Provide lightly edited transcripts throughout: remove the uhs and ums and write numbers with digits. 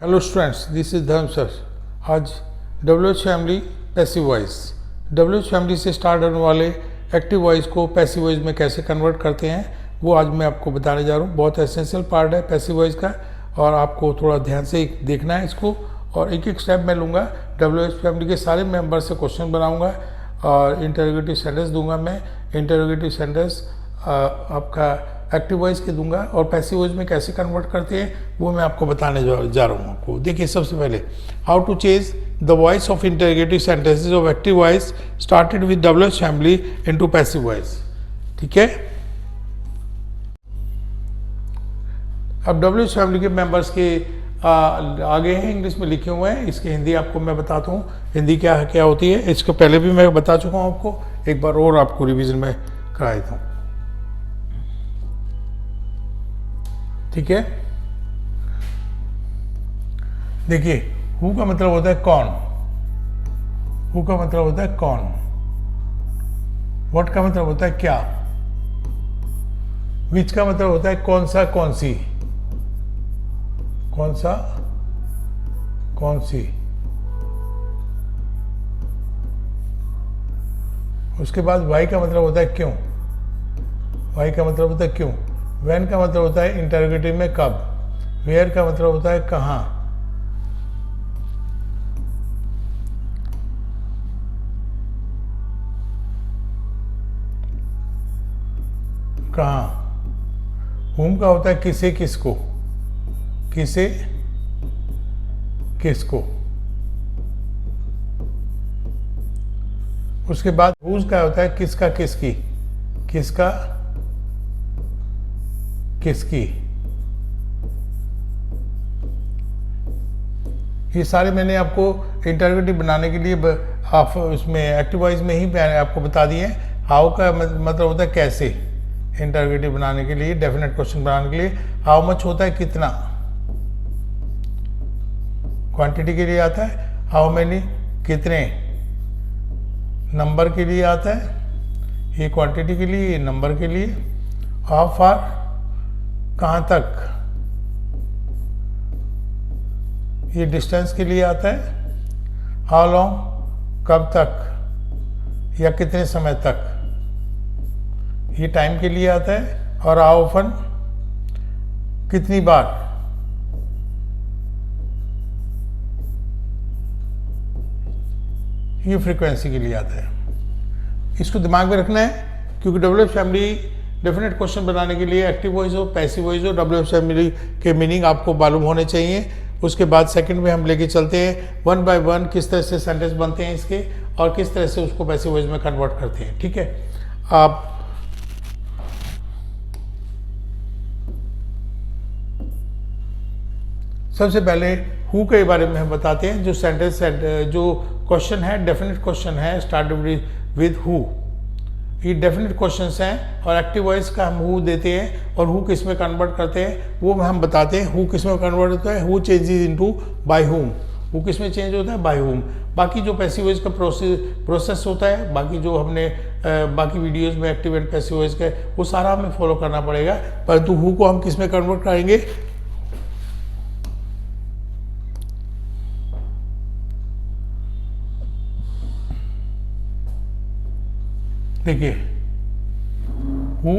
Hello students, this is धर्म sir. आज WH family passive voice, WH family से start होने वाले एक्टिव वॉइस को पैसिव वॉइस में कैसे कन्वर्ट करते हैं वो आज मैं आपको बताने जा रहा हूँ। बहुत एसेंशियल पार्ट है पैसिव वॉइस का और आपको थोड़ा ध्यान से देखना है इसको। और एक एक स्टेप मैं लूँगा। WH फैमिली के सारे मेंबर से क्वेश्चन बनाऊँगा और इंटरोगेटिव सेंटेंस दूंगा। मैं इंटरोगेटिव सेंटेंस आपका एक्टिव वॉइस के दूंगा और पैसिव वॉइस में कैसे कन्वर्ट करते हैं वो मैं आपको बताने जा रहा हूँ आपको। देखिए, सबसे पहले how to change the voice of interrogative sentences of active voice started with WH family into passive voice. ठीक है, अब WH फैमिली के मेंबर्स के आगे हैं, इंग्लिश में लिखे हुए हैं। इसकी हिंदी आपको मैं बताता हूँ, हिंदी क्या होती है। इसको पहले भी मैं बता चुका हूँ आपको, एक बार और आपको रिवीजन में करा देता हूँ। ठीक है, देखिए, हु का मतलब होता है कौन, हु का मतलब होता है कौन, व्हाट का मतलब होता है क्या, विच का मतलब होता है कौन सा कौन सी, कौन सा कौन सी। उसके बाद वाई का मतलब होता है क्यों, वाई का मतलब होता है क्यों। व्हेन का मतलब होता है इंटरोगेटिव में कब। वेयर का मतलब होता है कहाँ, कहाँ। हुम का होता है किसे किसको, किसे किसको। उसके बाद हुज का होता है किसका किसकी, किसका किसकी। ये सारे मैंने आपको इंटरोगेटिव बनाने के लिए आप उसमें एक्टिव वॉइस में ही मैंने आपको बता दिए। हाउ का मतलब होता है कैसे, इंटरोगेटिव बनाने के लिए, डेफिनेट क्वेश्चन बनाने के लिए। हाउ मच होता है कितना, क्वांटिटी के लिए आता है। हाउ मेनी कितने, नंबर के लिए आता है। ये क्वांटिटी के लिए, ये नंबर के लिए। हाउ फार कहाँ तक, ये डिस्टेंस के लिए आता है। हाउ लॉन्ग कब तक या कितने समय तक, ये टाइम के लिए आता है। और हाउ ऑफन कितनी बार, ये फ्रीक्वेंसी के लिए आता है। इसको दिमाग में रखना है क्योंकि WH फैमिली डेफिनेट क्वेश्चन बनाने के लिए एक्टिव वॉइस हो पैसिव वॉइस हो, WH फैमिली के मीनिंग आपको मालूम होने चाहिए। उसके बाद सेकंड में हम लेके चलते हैं वन बाय वन किस तरह से सेंटेंस बनते हैं इसके और किस तरह से उसको पैसिव वॉइस में कन्वर्ट करते हैं। ठीक है, आप सबसे पहले हु के बारे में हम बताते हैं। जो सेंटेंस जो क्वेश्चन है डेफिनेट क्वेश्चन है, स्टार्ट विद हु। ये डेफिनेट क्वेश्चंस हैं और एक्टिव वॉइस का हम हु देते हैं और हु किस में कन्वर्ट करते हैं वो हम बताते हैं। हु किस में कन्वर्ट होता है, who changes into by whom. Who किस में चेंज होता है, बाय हुम। बाकी जो पैसिव वॉइस का प्रोसेस होता है, बाकी जो हमने बाकी वीडियोस में एक्टिव एंड पैसिव वॉइस का वो सारा हमें फॉलो करना पड़ेगा। परंतु हु को हम किस में कन्वर्ट करेंगे, देखिए, हु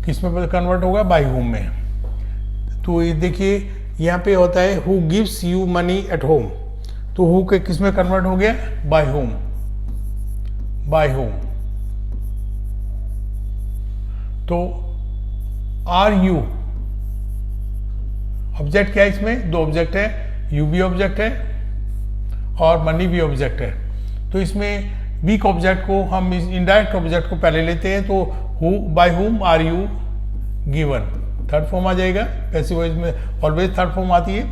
किस में कन्वर्ट होगा, बाय हुम में। तो ये देखिए यहाँ पे होता है who gives you money at home, तो हु के किस में कन्वर्ट हो गया, बाय होम, बाय होम। तो आर यू ऑब्जेक्ट क्या है इसमें, दो ऑब्जेक्ट है, यू भी ऑब्जेक्ट है और मनी भी ऑब्जेक्ट है। तो इसमें वीक ऑब्जेक्ट को हम इनडायरेक्ट ऑब्जेक्ट को पहले लेते हैं। तो who by whom are you given, third form आ जाएगा। पैसिव वॉइस में ऑलवेज थर्ड फॉर्म आती है।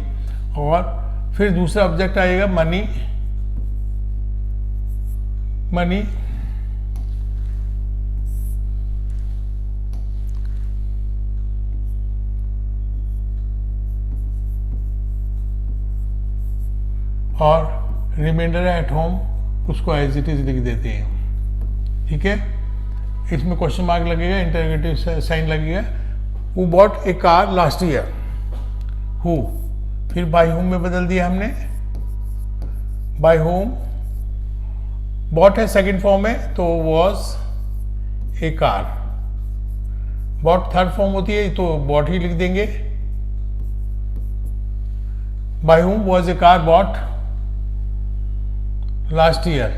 और फिर दूसरा ऑब्जेक्ट आएगा मनी, मनी। और रिमाइंडर है एट होम, उसको एज इट इज लिख देते हैं। ठीक है, इसमें क्वेश्चन मार्क लगेगा, इंटरोगेटिव साइन लगेगा। Who bought a car last year, who फिर बाय होम में बदल दिया हमने, बाय होम। बॉट है सेकंड फॉर्म है तो was a car. Bought third form होती है तो बॉट ही लिख देंगे। By whom was a car bought last year.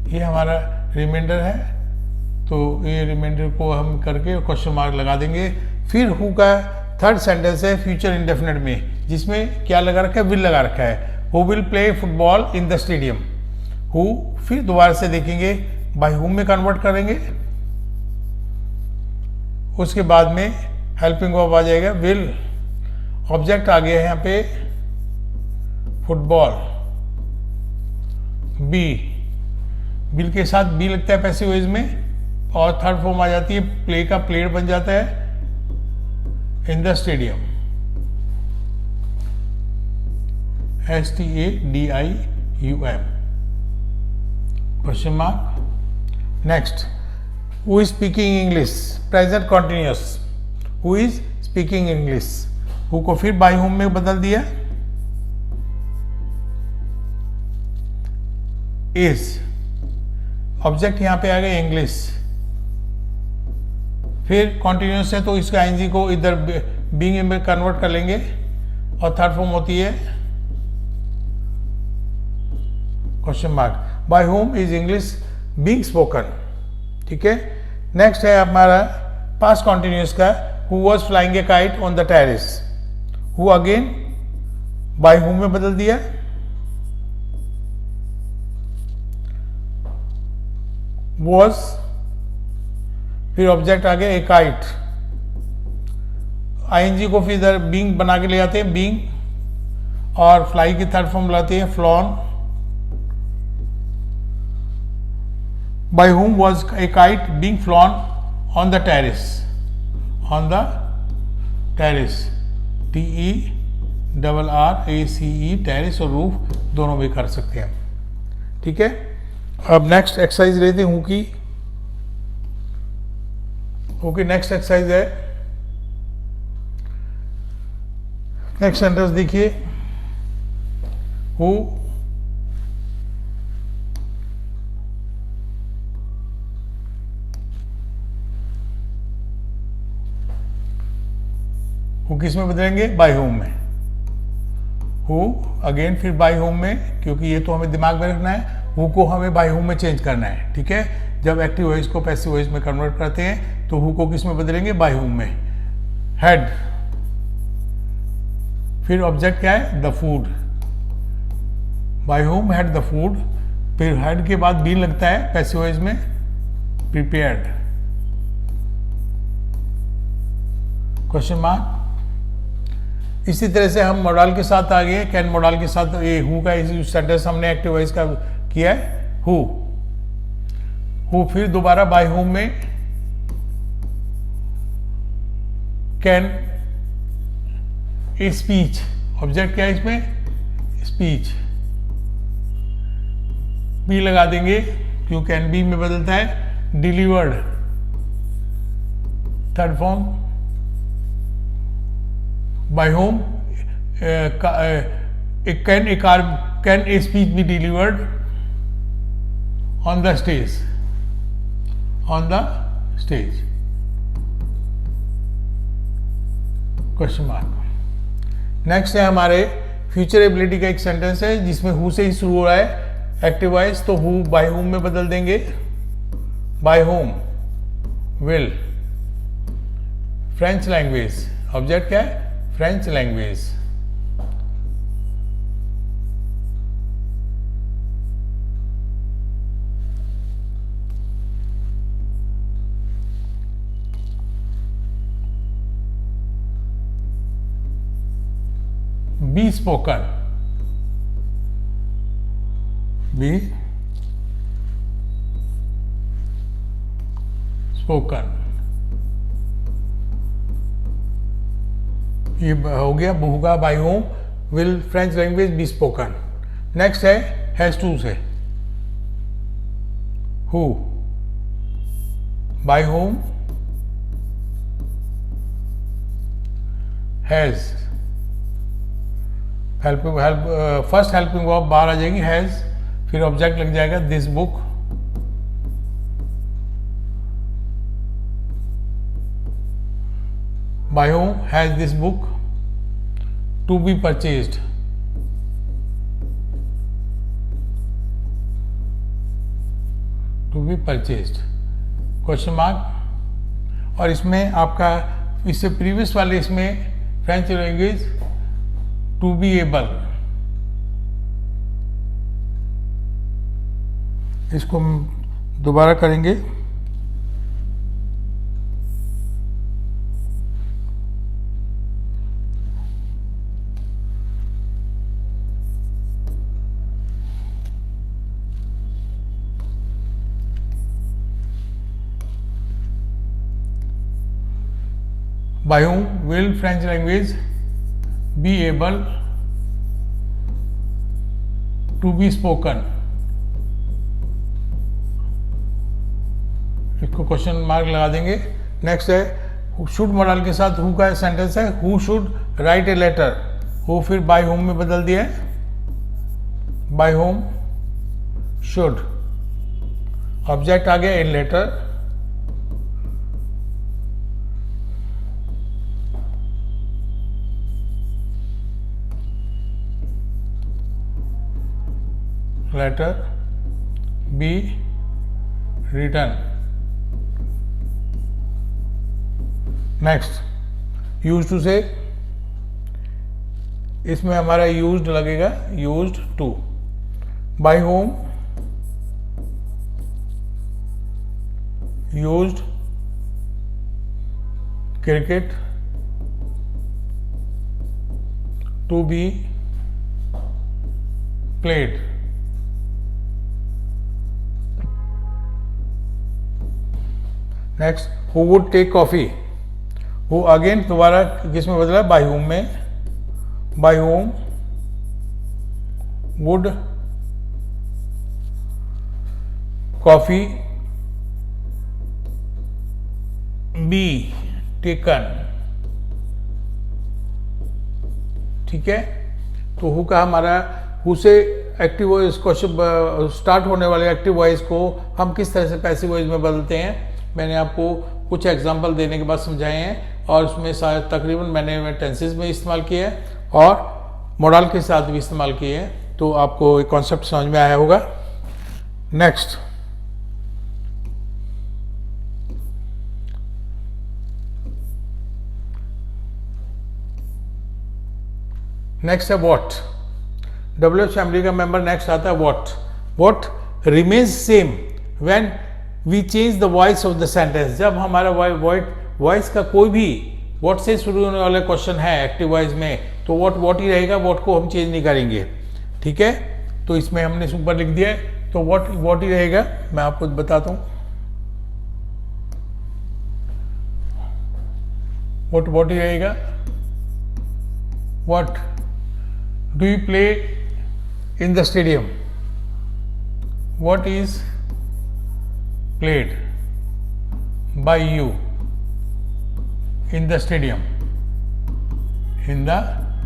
ये हमारा रिमाइंडर है, तो ये रिमाइंडर को हम करके क्वेश्चन मार्क लगा देंगे। फिर हु का थर्ड सेंटेंस है फ्यूचर इंडेफिनिट में, जिसमें क्या लगा रखा है, विल लगा रखा है। Who will play football in the stadium. Who फिर दोबारा से देखेंगे, बाय हुम में कन्वर्ट करेंगे, उसके बाद में हेल्पिंग वर्ब आ जाएगा विल। ऑब्जेक्ट आ गया है यहाँ पे फुटबॉल, बी, बिल के साथ बी लगता है पैसिव वॉइस में, और थर्ड फॉर्म आ जाती है प्ले का, प्लेड बन जाता है इन the stadium, STADIUM, question mark. Next, who is speaking English, present continuous, who is speaking English. Who co फिर बाय होम में बदल दिया, इज, ऑब्जेक्ट यहां पे आ गया इंग्लिश, फिर कॉन्टिन्यूअस है तो इसका आईएनजी को इधर बीइंग में कन्वर्ट कर लेंगे, और थर्ड फॉर्म होती है question mark. By whom is English being spoken. ठीक है। नेक्स्ट है हमारा पास्ट कॉन्टिन्यूअस का, who was flying a kite on the terrace. Who again by home में बदल दिया, वॉज, फिर ऑब्जेक्ट आ गया ए काइट, आईएनजी को फिर इधर बीइंग बना के ले आते हैं बीइंग, और फ्लाई की थर्ड फॉर्म लाते हैं flown. By whom was a kite being flown on the terrace, on the terrace, TERRACE, terrace और रूफ दोनों भी कर सकते हैं। ठीक है। अब नेक्स्ट एक्सरसाइज लेते हैं हूँ की। नेक्स्ट एक्सरसाइज है, नेक्स्ट सेंटेंस देखिए, हु किस में बदलेंगे, बाय होम में। हु अगेन फिर बाय होम में, क्योंकि ये तो हमें दिमाग में रखना है, हु को हमें बाय होम में चेंज करना है। ठीक है। जब एक्टिव वॉइस को पैसिव वॉइस में कन्वर्ट करते हैं तो हु को किस में बदलेंगे, बाय होम में। हेड, फिर ऑब्जेक्ट क्या है, the food, by whom had the food, फिर हेड के बाद बी लगता है पैसिव वॉइस में, प्रिपेयर्ड, क्वेश्चन मार्क। इसी तरह से हम मॉडल के साथ आ गए, कैन मॉडल के साथ ये हु का सेंटेंस हमने एक्टिव वॉइस का किया है, हु फिर दोबारा बाय होम में, कैन ए स्पीच, ऑब्जेक्ट क्या है इसमें, स्पीच, बी लगा देंगे क्यों कैन बी में बदलता है, delivered, third form, by whom, can a speech be delivered on the stage, question mark. Next है हमारे फ्यूचर एबिलिटी का एक सेंटेंस है जिसमें हु से ही शुरू हो रहा है एक्टिव वॉइस, तो हु बाय होम में बदल देंगे, by whom will, French language, object क्या है, French language, be spoken, be spoken, ये हो गया होगा by whom will French language be spoken. Next है हैज टू से, who by whom has first helping verb बाहर आ जाएगी हैज़, फिर ऑब्जेक्ट लग जाएगा this book, by whom has this book, to be purchased, to be purchased, question mark. और इसमें आपका इससे प्रीवियस वाले इसमें French language to be able, इसको हम दोबारा करेंगे। By whom will French language be able to be spoken? इसको क्वेश्चन मार्क लगा देंगे। नेक्स्ट है शुड मॉडल के साथ हु का सेंटेंस है, who should write a letter, who फिर बाय होम में बदल दिया है, बाय होम शुड, ऑब्जेक्ट आ गया a letter, letter be written। next used to से इसमें हमारा used लगेगा, used to, by whom used cricket to be played। Next who would take coffee, who again दोबारा किसमें बदला, बाय होम में, by whom would coffee be taken. ठीक है, तो हु का हमारा हु से एक्टिव वॉइस क्वेश्चन स्टार्ट होने वाले एक्टिव वॉइस को हम किस तरह से पैसिव वॉइस में बदलते हैं, मैंने आपको कुछ एग्जांपल देने के बाद समझाए हैं, और उसमें शायद तकरीबन मैंने टेंसेस में इस्तेमाल किए हैं और मॉडल के साथ भी इस्तेमाल किए हैं, तो आपको एक कॉन्सेप्ट समझ में आया होगा। नेक्स्ट है व्हाट, डब्ल्यू फैमिली का मेंबर नेक्स्ट आता है what. What remains same when we change the voice of the sentence, जब हमारा वॉइस का कोई भी व्हाट से शुरू होने वाला क्वेश्चन है एक्टिव वॉइस में, तो व्हाट ही रहेगा, व्हाट को हम चेंज नहीं करेंगे। ठीक है, तो इसमें हमने ऊपर लिख दिया है, तो व्हाट ही रहेगा, मैं आपको बताता हूँ। व्हाट ही रहेगा, what do you play in the stadium, what is played by you in the stadium, in the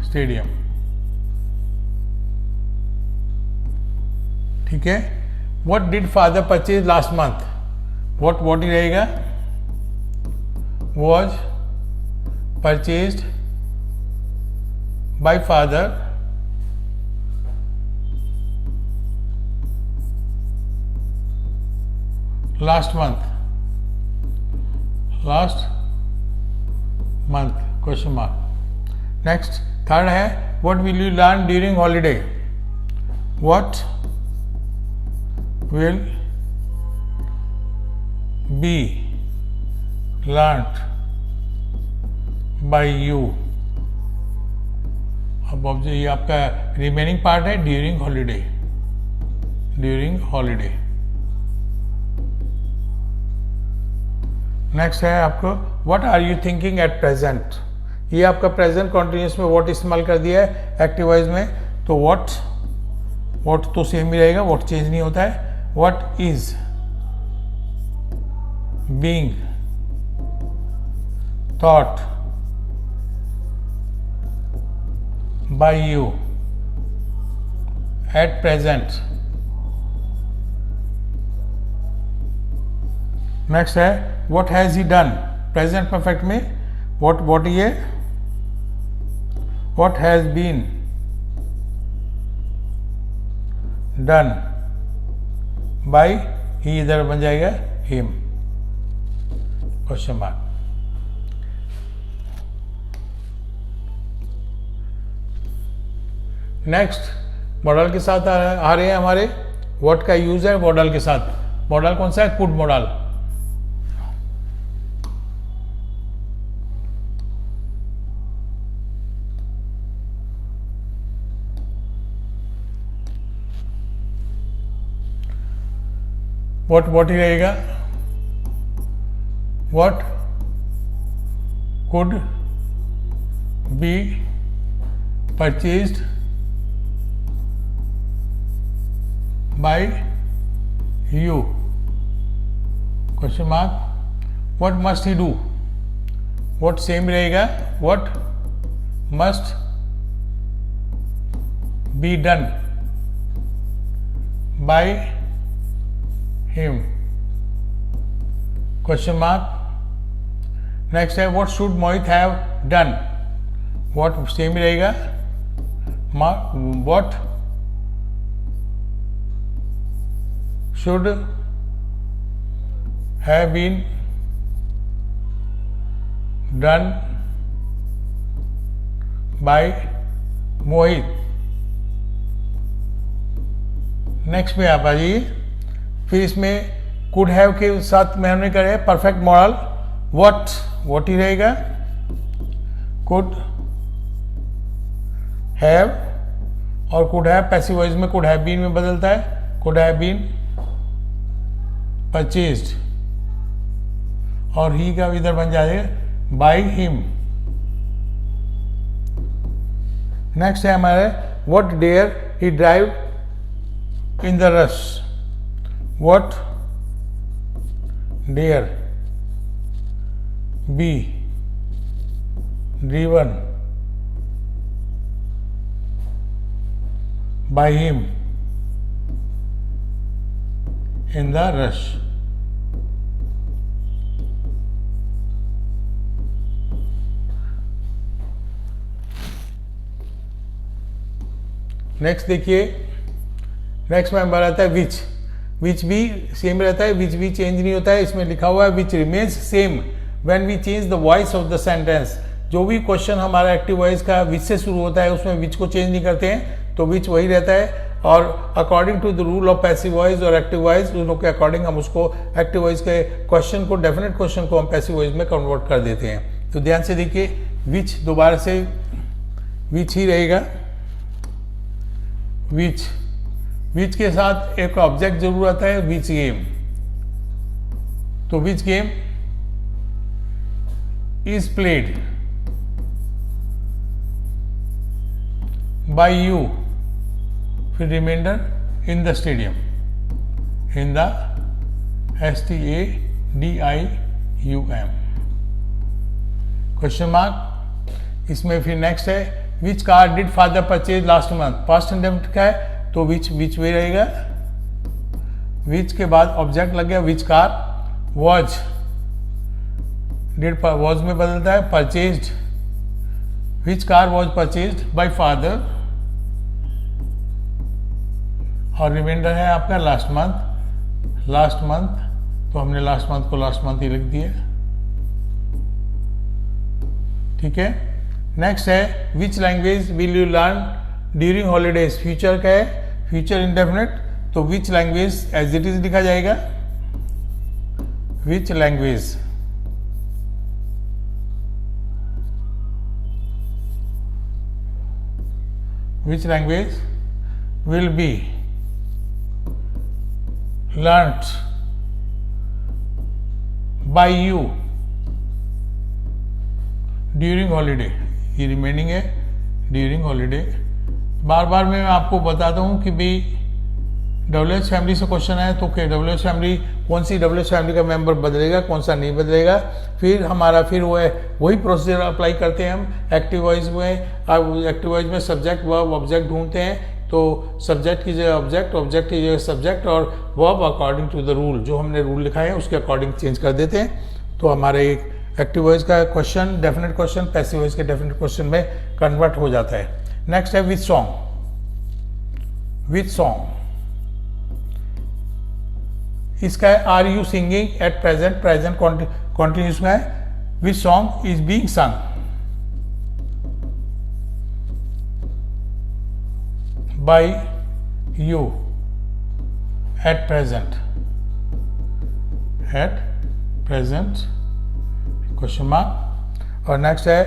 stadium। ठीक है, what did father purchase last month, what ही रहेगा, was purchased by father last month, question mark। next third है what will you learn during holiday, what will be learnt by you। अब ये आपका remaining part है during holiday. Next है आपको what are you thinking at present, ये आपका present continuous में व्हाट इस्तेमाल कर दिया है एक्टिव वॉइस में, तो व्हाट तो सेम ही रहेगा, व्हाट चेंज नहीं होता है। What is being thought by you, at present. Next है what has he done. Present perfect में व्हाट ये what has been done by he, इधर बन जाएगा him question mark. Next model के साथ आ रहे हैं हमारे व्हाट का यूज है मॉडल के साथ। मॉडल कौन सा है? Could model. व्हाट ही रहेगा what could be purchased by you question mark. What must he do, what same रहेगा what must be done by him question mark. Next है what should Mohit have done, what same रहेगा what should have been done by Mohit. Next में आप आ जाइए। फिर इसमें could have के साथ में हमने करे परफेक्ट मॉडल व्हाट ही रहेगा कुड हैव, और कुड हैव पैसिव वॉइस में कुड हैव बीन में बदलता है, कुड हैव बीन परचेज्ड, और ही का इधर बन जाएगा बाय हिम। नेक्स्ट है हमारे what dare he drive in the rush, what dare be driven by him in the rush। Next देखिए, नेक्स्ट में हमारा आता है विच भी सेम रहता है, विच भी चेंज नहीं होता है। इसमें लिखा हुआ है which remains same when we change the voice of the sentence. जो भी क्वेश्चन हमारा एक्टिव वॉइस का विच से शुरू होता है उसमें विच को चेंज नहीं करते हैं, तो विच वही रहता है। और according to the rule of passive voice और एक्टिव वॉइस, दोनों के अकॉर्डिंग हम उसको एक्टिव वॉइस के क्वेश्चन को, डेफिनेट क्वेश्चन को हम पैसिव वॉइस में कन्वर्ट कर देते हैं। तो ध्यान से देखिए, विच दोबारा से विच ही रहेगा। विच के साथ एक ऑब्जेक्ट जरूर आता है, विच गेम। तो which game is played by you, फिर reminder in the stadium, in the STADIUM question mark. इसमें फिर नेक्स्ट है which car did father purchase last month. Past indefinite का है तो विच वे रहेगा। विच के बाद ऑब्जेक्ट लग गया which car, was did was में बदलता है purchased, which car was purchased by father, और रिमाइंडर है आपका लास्ट मंथ। तो हमने लास्ट मंथ को लास्ट मंथ ही लिख दिया, ठीक है। नेक्स्ट है which language will you learn during holidays. Future का है, फ्यूचर इंडेफिनिट, तो which language as it is लिखा जाएगा, which language will be learnt by you during holiday। ये रिमेनिंग है ड्यूरिंग हॉलीडे। बार बार मैं आपको बताता हूँ कि भाई WH फैमिली से क्वेश्चन है तो WH फैमिली कौन सी WH फैमिली का मेंबर बदलेगा, कौन सा नहीं बदलेगा। फिर हमारा वो है वही प्रोसीजर अप्लाई करते हैं हम एक्टिव वॉइस में। एक्टिव वॉइस में सब्जेक्ट वर्ब ऑब्जेक्ट ढूंढते हैं तो सब्जेक्ट की जगह ऑब्जेक्ट, ऑब्जेक्ट की जगह सब्जेक्ट और verb according to the rule, जो हमने रूल लिखा है उसके अकॉर्डिंग चेंज कर देते हैं। तो हमारे एक एक्टिव वॉइस का question definite question passive voice के डेफिनेट क्वेश्चन में कन्वर्ट हो जाता है। नेक्स्ट है विच सॉन्ग। विच सॉन्ग इसका है are you singing at present, present continuous में है। Which song is being sung by you at present question mark। और नेक्स्ट है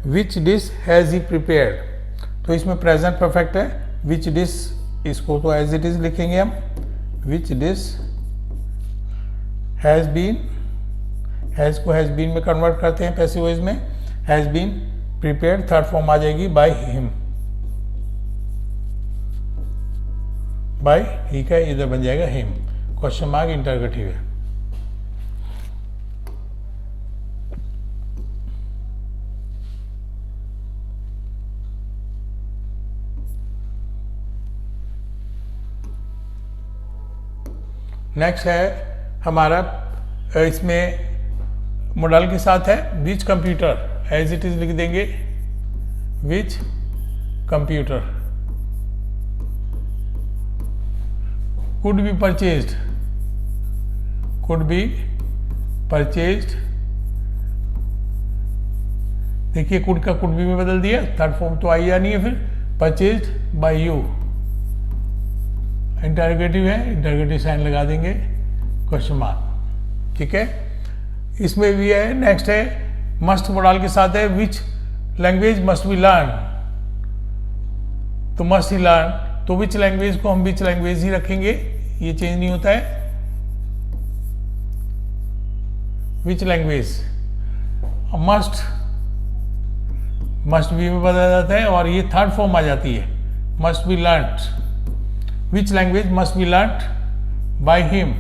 which dish has he prepared, तो इसमें प्रेजेंट परफेक्ट है। which dish इसको तो as it is लिखेंगे हम, which dish has been, has को has been में कन्वर्ट करते हैं पैसिव वॉइस में, has been prepared third form आ जाएगी by him, बाय ही का इधर बन जाएगा हिम, क्वेश्चन मार्क इंटरगेटिव है। नेक्स्ट है हमारा इसमें मॉडल के साथ है which computer, as it is लिख देंगे which computer could be purchased, could be purchased, देखिए could का could be में बदल दिया, थर्ड फॉर्म तो आई या नहीं है, फिर purchased by you, इंटरगेटिव है, इंटरगेटिव साइन लगा देंगे, क्वेश्चन मार्क, ठीक है। इसमें भी है, नेक्स्ट है मस्ट मॉडल के साथ है which language must be learn, तो मस्ट ही लर्न, तो विच लैंग्वेज को हम विच लैंग्वेज ही रखेंगे, ये चेंज नहीं होता है। विच लैंग्वेज मस्ट बी में बदला जाता है और ये थर्ड फॉर्म आ जाती है, must be learned, which language must be learned by him,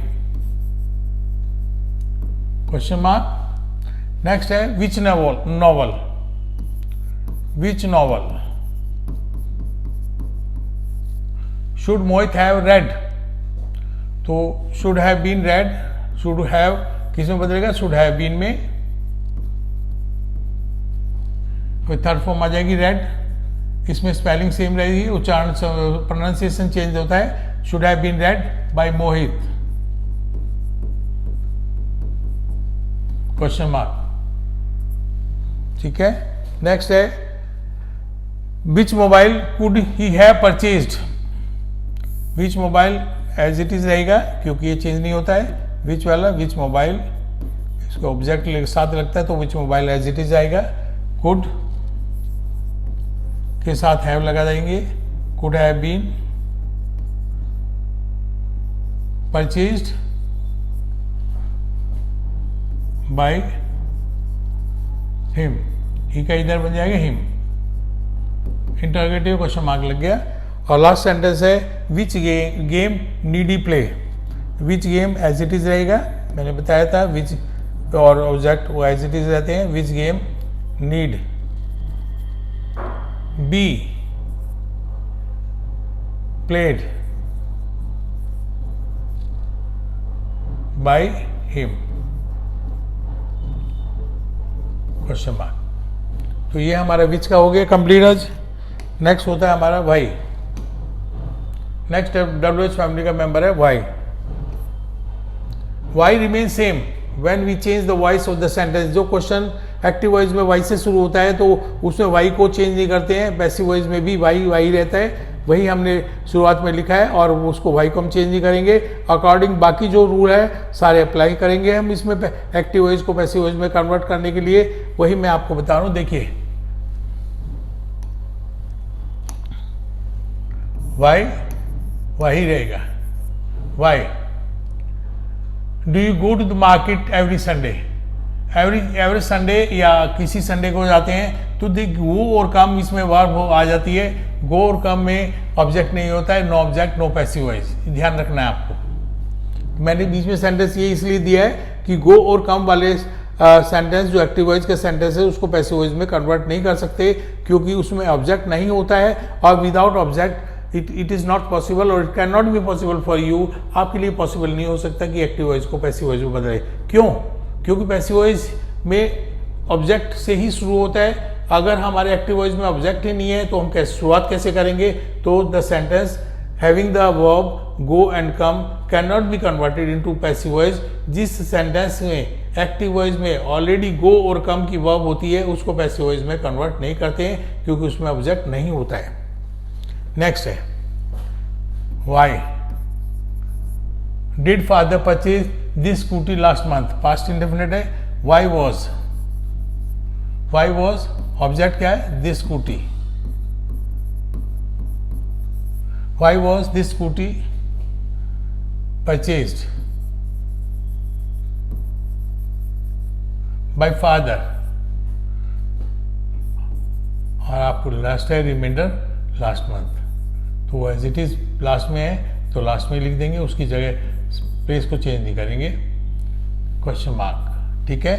question mark. Next है which novel, which novel should Mohit have read, तो should have been read, should have किस में बदलेगा, शुड हैव बीन में, फिर थर्ड फॉर्म आ जाएगी red, इसमें स्पेलिंग सेम रहेगी, उच्चारण प्रोनाउंसिएशन चेंज होता है, should have been read by Mohit, question mark, ठीक है। नेक्स्ट है which mobile could he have purchased, which mobile as it is रहेगा क्योंकि ये चेंज नहीं होता है, विच वाला विच मोबाइल इसको ऑब्जेक्ट साथ लगता है तो which mobile as it is आएगा, कुड के साथ हैव लगा देंगे, could have been purchased by him, he का इधर बन जाएगा हिम, इंटरगेटिव क्वेश्चन मार्क लग गया। और लास्ट सेंटेंस है which game need he play, which game as it is रहेगा, मैंने बताया था विच और ऑब्जेक्ट वो एज इट इज रहते हैं, विच game need be played by him, question mark. तो ये हमारा विच का हो गया कंप्लीट आज। नेक्स्ट होता है हमारा वाई, नेक्स्ट WH फैमिली का मेंबर है Y. Why remain same when we change the voice of the sentence, जो क्वेश्चन एक्टिव वॉइस में वाई से शुरू होता है तो उसमें वाई को चेंज नहीं करते हैं, पैसिव वॉइस में भी वाई रहता है, वही हमने शुरुआत में लिखा है और उसको वाई को हम चेंज नहीं करेंगे, अकॉर्डिंग बाकी जो रूल है सारे अप्लाई करेंगे हम इसमें एक्टिव वॉइस को पैसिव वॉइस में कन्वर्ट करने के लिए, वही मैं आपको बता रहा हूँ। देखिए वाई वही रहेगा, why do you go to the market every Sunday, every Sunday या किसी संडे को जाते हैं, तो गो और कम इसमें वर्ब आ जाती है, गो और कम में ऑब्जेक्ट नहीं होता है, no object no passive voice, ध्यान रखना है आपको। मैंने बीच में सेंटेंस ये इसलिए दिया है कि गो और कम वाले सेंटेंस जो एक्टिव वॉइस के सेंटेंस है उसको पैसिव वॉइस में कन्वर्ट नहीं कर सकते क्योंकि उसमें ऑब्जेक्ट नहीं होता है, और without object it is not possible और it can not be possible for you, आपके लिए पॉसिबल नहीं हो सकता कि एक्टिव वॉइस को पैसिव वॉइस में बदले। क्यों? क्योंकि पैसिव वॉइस में ऑब्जेक्ट से ही शुरू होता है। अगर हमारे एक्टिव वॉइस में ऑब्जेक्ट ही नहीं है तो हम शुरुआत कैसे करेंगे? तो the sentence having the verb go and come can not be converted into passive voice. जिस सेंटेंस में एक्टिव वॉइस में ऑलरेडी गो और कम की वर्ब होती है उसको पैसिव वॉइस में कन्वर्ट नहीं करते हैं, क्योंकि उसमें ऑब्जेक्ट नहीं होता है। नेक्स्ट है why did father purchase this scooty last month, past indefinite है। वाई वॉज ऑब्जेक्ट क्या है? This scooty. Why was this scooty purchased by father, और आपको लास्ट है रिमाइंडर लास्ट मंथ। तो एज इट इज लास्ट में है तो लास्ट में लिख देंगे, उसकी जगह प्लेस को चेंज नहीं करेंगे, क्वेश्चन मार्क। ठीक है।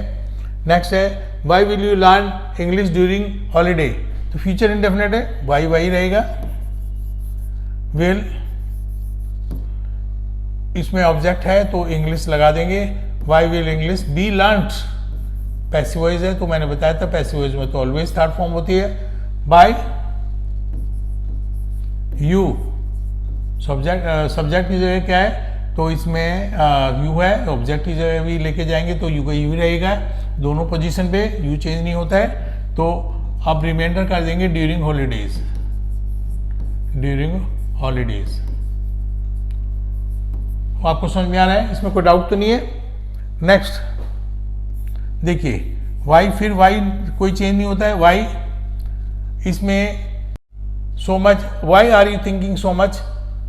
नेक्स्ट है why will you learn English during holiday, तो फ्यूचर इंडेफिनिट है, वाई रहेगा। विल इसमें ऑब्जेक्ट है तो इंग्लिश लगा देंगे। Why will English be learned, passive voice है तो मैंने बताया था पैसिव वॉइस में तो ऑलवेज थर्ड फॉर्म होती है। बाय यू सब्जेक्ट की जगह क्या है? तो इसमें यू है, ऑब्जेक्ट की जगह भी लेके जाएंगे तो यू का यू रहेगा, दोनों पोजीशन पे यू चेंज नहीं होता है। तो आप रिमाइंडर कर देंगे ड्यूरिंग हॉलीडेज, आपको समझ में आ रहा है, इसमें कोई डाउट तो नहीं है। नेक्स्ट देखिए वाई, फिर वाई कोई चेंज नहीं होता है। वाई इसमें so much, why are you thinking so much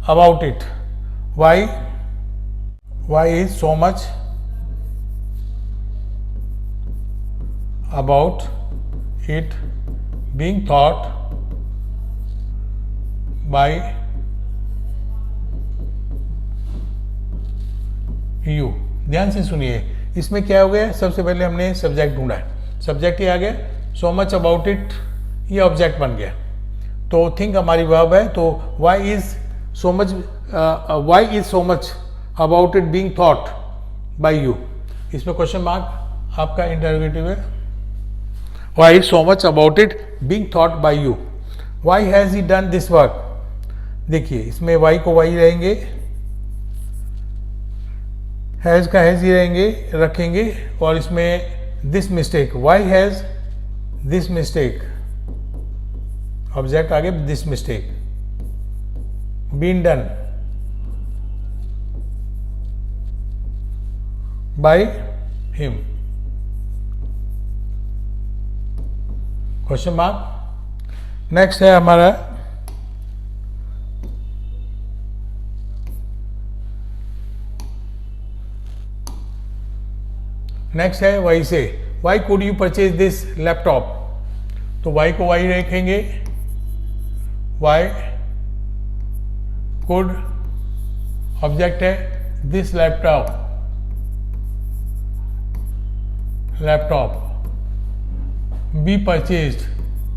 about it, why is so much about it being thought by you. ध्यान से सुनिए, इसमें क्या हो गया? सबसे पहले हमने सब्जेक्ट ढूंढा है, सब्जेक्ट ही आ गया, सो मच अबाउट इट ये ऑब्जेक्ट बन गया। तो थिंक हमारी वर्ब है, तो why is so much about it being thought by you. इसमें क्वेश्चन मार्क आपका इंटरोगेटिव है। Why is so much about it being thought by you. Why has he done this work, देखिए इसमें Y को Y रहेंगे, has का has he रहेंगे रखेंगे, और इसमें this mistake, why has this mistake, object आगे this mistake been done by him, question mark. Next है हमारा नेक्स्ट है वाई से, why could you purchase this laptop, तो वाई को वाई रखेंगे, वाई कुड ऑब्जेक्ट है this laptop be purchased,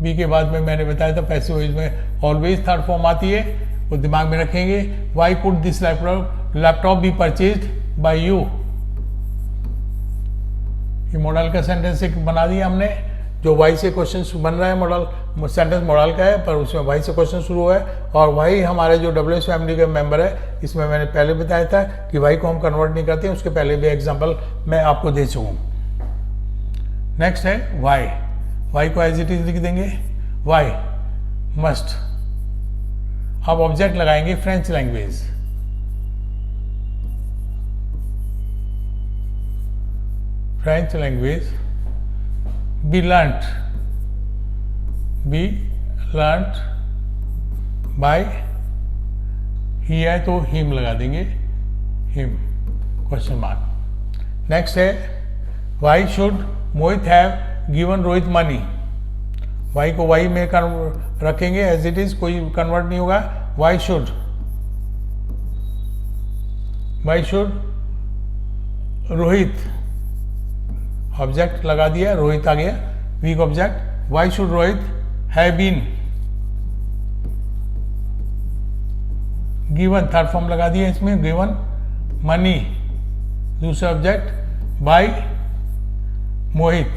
be के बाद में मैंने बताया था पैसिव वॉइस में ऑलवेज थर्ड फॉर्म आती है, वो दिमाग में रखेंगे। Why could this laptop be purchased by you, ये मॉडल का सेंटेंस एक बना दिया हमने, जो वाई से क्वेश्चन बन रहा है, मॉडल सेंटेंस मॉडल का है पर उसमें वाई से क्वेश्चन शुरू हुआ है। और वाई हमारे जो डब्ल्यूएच फैमिली का मेंबर है, इसमें मैंने पहले बताया था कि वाई को हम कन्वर्ट नहीं करते हैं, उसके पहले भी एग्जांपल मैं आपको दे चुका हूँ। नेक्स्ट है वाई, वाई को एज इट इज लिख देंगे, वाई मस्ट, अब ऑब्जेक्ट लगाएंगे French language, French language be learned by he है तो हिम लगा देंगे, हिम क्वेश्चन मार्क। नेक्स्ट है why should Mohit have given Rohit money, why को वाई में रखेंगे एज इट इज, कोई कन्वर्ट नहीं होगा। वाई शुड रोहित, ऑब्जेक्ट लगा दिया, रोहित आ गया weak object. Why should Rohit have been given third form लगा दिया इसमें, गिवन मनी, दूसरा ऑब्जेक्ट बाय मोहित,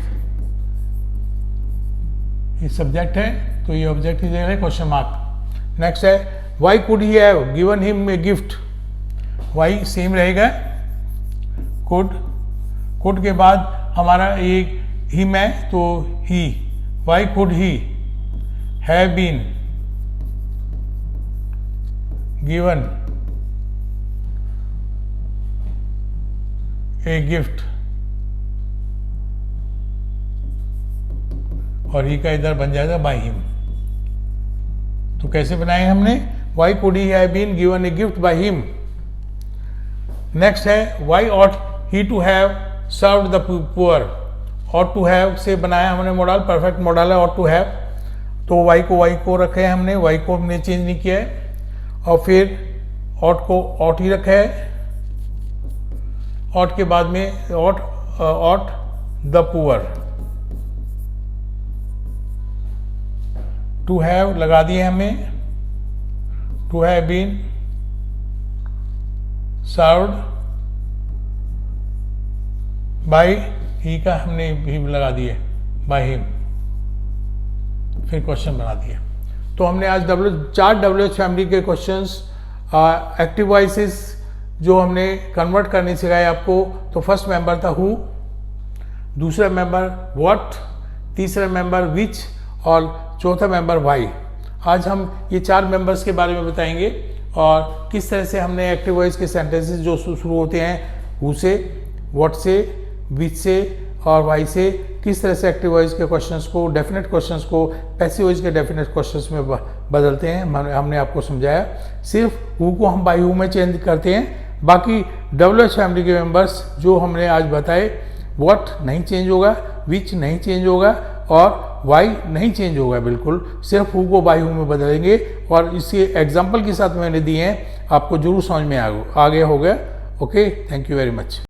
ये सब्जेक्ट है तो ये ऑब्जेक्ट की जगह है क्वेश्चन मार्क। नेक्स्ट है why could he have given him a gift, why same रहेगा, कुड के बाद हमारा एक हिम है तो he, why could he have been given a gift, और ही का इधर बन जाएगा बाय हिम। तो कैसे बनाए हमने, why could he have been given a gift by him. Next है why ought he to have served the poor, ought to have से बनाया हमने मॉडल, परफेक्ट मॉडल है ऑट टू हैव, तो वाई को रखे हैं हमने, वाई को हमने चेंज नहीं किया है, और फिर ऑट को ऑट ही रखा है, ऑट के बाद में ought the poor, to have लगा दिए हमें, to have been served by he का हमने हिम लगा दिए, बाय हिम, फिर क्वेश्चन बना दिए। तो हमने आज चार WH फैमिली के क्वेश्चंस एक्टिव वॉइसेस जो हमने कन्वर्ट करने सिखाए आपको। तो फर्स्ट मेंबर था हु, दूसरा मेंबर व्हाट, तीसरा मेंबर विच, और चौथा मेंबर वाई। आज हम ये चार मेंबर्स के बारे में बताएंगे और किस तरह से हमने एक्टिव वॉइस के सेंटेंसेस जो शुरू होते हैं हु से, व्हाट से, विच से और वाई से, किस तरह से एक्टिव वॉइस के क्वेश्चंस को, डेफिनेट क्वेश्चंस को पैसिव वॉइस के डेफिनेट क्वेश्चंस में बदलते हैं, हमने आपको समझाया। सिर्फ हु को हम बाई हु में चेंज करते हैं, बाकी WH फैमिली के मेंबर्स जो हमने आज बताए, व्हाट नहीं चेंज होगा, विच नहीं चेंज होगा और वाई नहीं चेंज होगा, बिल्कुल सिर्फ हु को बाई हु में बदलेंगे। और इसके एग्जाम्पल के साथ मैंने दिए हैं, आपको जरूर समझ में आ गया होगा। Okay, thank you very much.